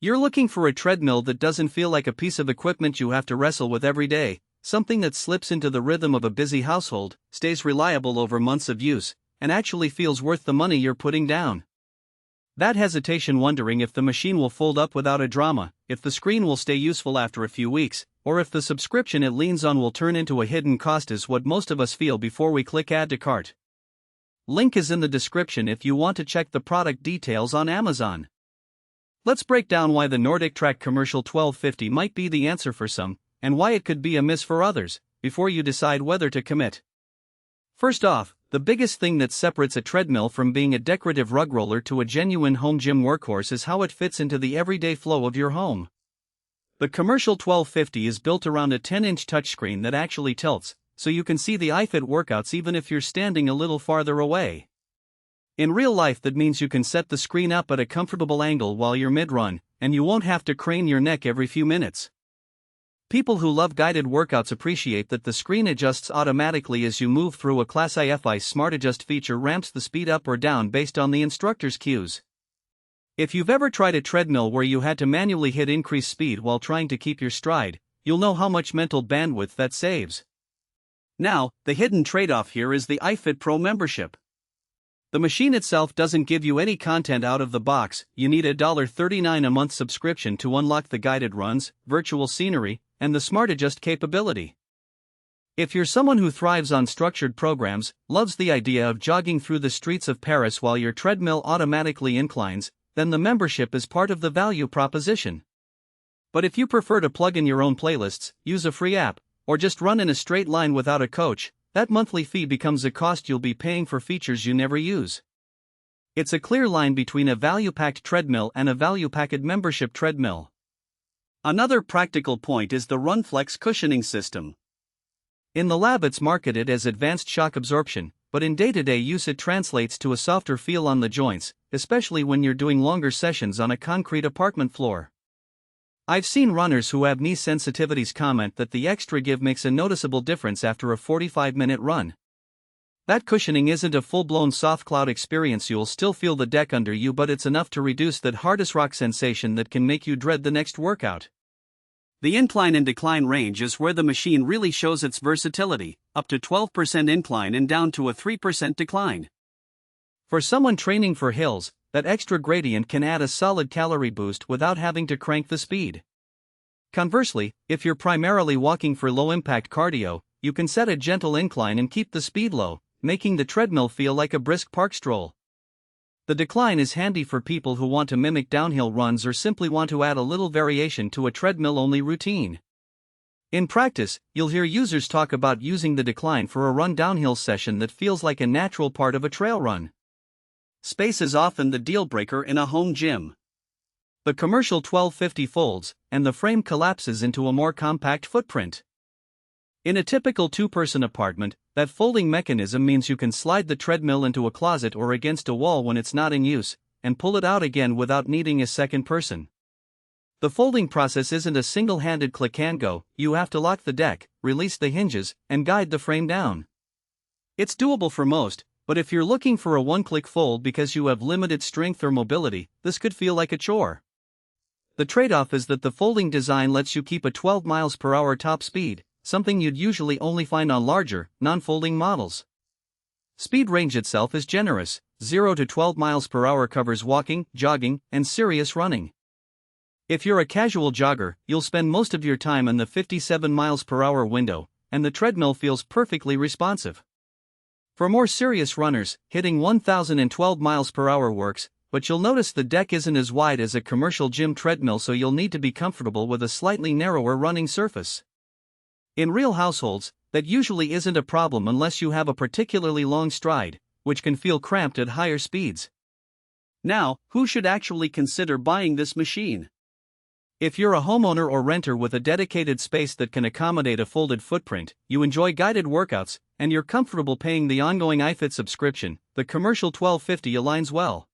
You're looking for a treadmill that doesn't feel like a piece of equipment you have to wrestle with every day, something that slips into the rhythm of a busy household, stays reliable over months of use, and actually feels worth the money you're putting down. That hesitation wondering if the machine will fold up without a drama, if the screen will stay useful after a few weeks, or if the subscription it leans on will turn into a hidden cost is what most of us feel before we click Add to Cart. Link is in the description if you want to check the product details on Amazon. Let's break down why the NordicTrack Commercial 1250 might be the answer for some, and why it could be a miss for others, before you decide whether to commit. First off, the biggest thing that separates a treadmill from being a decorative rug roller to a genuine home gym workhorse is how it fits into the everyday flow of your home. The Commercial 1250 is built around a 10-inch touchscreen that actually tilts, so you can see the iFIT workouts even if you're standing a little farther away. In real life, that means you can set the screen up at a comfortable angle while you're mid-run, and you won't have to crane your neck every few minutes. People who love guided workouts appreciate that the screen adjusts automatically as you move through. A Class iFIT SmartAdjust feature ramps the speed up or down based on the instructor's cues. If you've ever tried a treadmill where you had to manually hit increase speed while trying to keep your stride, you'll know how much mental bandwidth that saves. Now, the hidden trade-off here is the iFIT Pro membership. The machine itself doesn't give you any content out of the box. You need a $39 a month subscription to unlock the guided runs, virtual scenery, and the SmartAdjust capability. If you're someone who thrives on structured programs, loves the idea of jogging through the streets of Paris while your treadmill automatically inclines, then the membership is part of the value proposition. But if you prefer to plug in your own playlists, use a free app, or just run in a straight line without a coach, that monthly fee becomes a cost you'll be paying for features you never use. It's a clear line between a value-packed treadmill and a value-packed membership treadmill. Another practical point is the RunFlex cushioning system. In the lab it's marketed as advanced shock absorption, but in day-to-day use it translates to a softer feel on the joints, especially when you're doing longer sessions on a concrete apartment floor. I've seen runners who have knee sensitivities comment that the extra give makes a noticeable difference after a 45-minute run. That cushioning isn't a full-blown soft cloud experience. You'll still feel the deck under you, but it's enough to reduce that hardest rock sensation that can make you dread the next workout. The incline and decline range is where the machine really shows its versatility, up to 12% incline and down to a 3% decline. For someone training for hills, that extra gradient can add a solid calorie boost without having to crank the speed. Conversely, if you're primarily walking for low-impact cardio, you can set a gentle incline and keep the speed low, making the treadmill feel like a brisk park stroll. The decline is handy for people who want to mimic downhill runs or simply want to add a little variation to a treadmill-only routine. In practice, you'll hear users talk about using the decline for a run downhill session that feels like a natural part of a trail run. Space is often the deal-breaker in a home gym. The Commercial 1250 folds, and the frame collapses into a more compact footprint. In a typical two-person apartment, that folding mechanism means you can slide the treadmill into a closet or against a wall when it's not in use, and pull it out again without needing a second person. The folding process isn't a single-handed click and go. You have to lock the deck, release the hinges, and guide the frame down. It's doable for most, but if you're looking for a one-click fold because you have limited strength or mobility, this could feel like a chore. The trade-off is that the folding design lets you keep a 12 miles per hour top speed, something you'd usually only find on larger, non-folding models. Speed range itself is generous. 0 to 12 miles per hour covers walking, jogging, and serious running. If you're a casual jogger, you'll spend most of your time in the 57 miles per hour window, and the treadmill feels perfectly responsive. For more serious runners, hitting 1,012 miles per hour works, but you'll notice the deck isn't as wide as a commercial gym treadmill, so you'll need to be comfortable with a slightly narrower running surface. In real households, that usually isn't a problem unless you have a particularly long stride, which can feel cramped at higher speeds. Now, who should actually consider buying this machine? If you're a homeowner or renter with a dedicated space that can accommodate a folded footprint, you enjoy guided workouts, and you're comfortable paying the ongoing iFIT subscription, the Commercial 1250 aligns well.